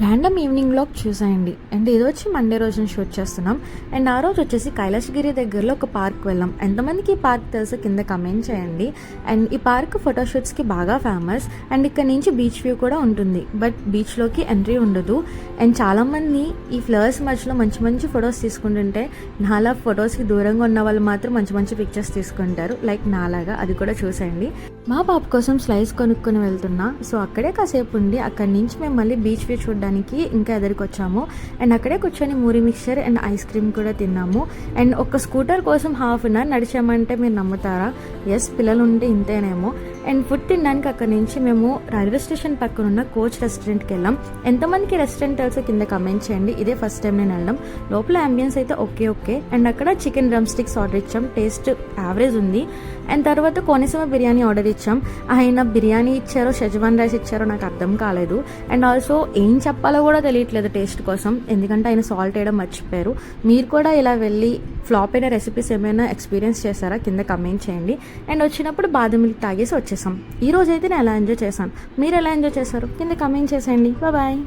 Random evening vlog చూసేయండి. And ఇది వచ్చి మండే రోజున షూట్ చేస్తున్నాం. అండ్ ఆ రోజు వచ్చేసి కైలాసగిరి దగ్గరలో ఒక పార్క్ వెళ్ళాం. ఎంతమందికి ఈ పార్క్ తెలుసు కింద కమెంట్ చేయండి. అండ్ ఈ పార్క్ ఫోటోషూట్స్కి బాగా ఫేమస్. అండ్ ఇక్కడ నుంచి బీచ్ వ్యూ కూడా ఉంటుంది, బట్ బీచ్లోకి ఎంట్రీ ఉండదు. అండ్ చాలామంది ఈ ఫ్లవర్స్ మధ్యలో మంచి మంచి ఫొటోస్ తీసుకుంటుంటే, నాలా ఫొటోస్కి దూరంగా ఉన్న వాళ్ళు మాత్రం మంచి మంచి పిక్చర్స్ తీసుకుంటారు, లైక్ నాలాగా. అది కూడా చూసేయండి. మా పాప కోసం స్లైస్ కొనుక్కొని వెళ్తున్నా. సో అక్కడే కాసేపు ఉండి అక్కడి నుంచి మేము మళ్ళీ బీచ్ వ్యూ చూడడానికి ఇంకా ఎదురుకు వచ్చాము. అండ్ అక్కడే కూర్చొని మూరి మిక్చర్ అండ్ ఐస్ క్రీమ్ కూడా తిన్నాము. అండ్ ఒక స్కూటర్ కోసం హాఫ్ అన్ అవర్ నడిచామంటే మీరు నమ్ముతారా? ఎస్, పిల్లలు ఉంటే ఇంతేనేమో. అండ్ ఫుడ్ తినడానికి అక్కడి నుంచి మేము రైల్వే స్టేషన్ పక్కన ఉన్న కోచ్ రెస్టారెంట్కి వెళ్ళాం. ఎంతమందికి రెస్టారెంట్ తెలుసో కింద కమెంట్ చేయండి. ఇదే ఫస్ట్ టైం నేను వెళ్ళడం. లోపల అంబియన్స్ అయితే ఓకే. అండ్ అక్కడ చికెన్ డ్రమ్ స్టిక్స్ ఆర్డర్ ఇచ్చాం. టేస్ట్ యావరేజ్ ఉంది. అండ్ తర్వాత కోనసీమ బిర్యానీ ఆర్డర్ ఇచ్చాం. ఆయన బిర్యానీ ఇచ్చారో షెజ్వాన్ రైస్ ఇచ్చారో నాకు అర్థం కాలేదు. అండ్ ఆల్సో ఏం చెప్పాలో కూడా తెలియట్లేదు టేస్ట్ కోసం, ఎందుకంటే ఆయన సాల్ట్ వేయడం మర్చిపోయారు. మీరు కూడా ఇలా వెళ్ళి ఫ్లాప్ అయిన రెసిపీస్ ఏమైనా ఎక్స్పీరియన్స్ చేశారా? కింద కమెంట్ చేయండి. అండ్ వచ్చినప్పుడు బాదం మిల్క్ తాగేసి వచ్చేసాం. ఈ రోజు అయితే నేను ఎలా ఎంజాయ్ చేశాను, మీరు ఎలా ఎంజాయ్ చేశారు? కింద కమెంట్ చేసేయండి. బాయ్.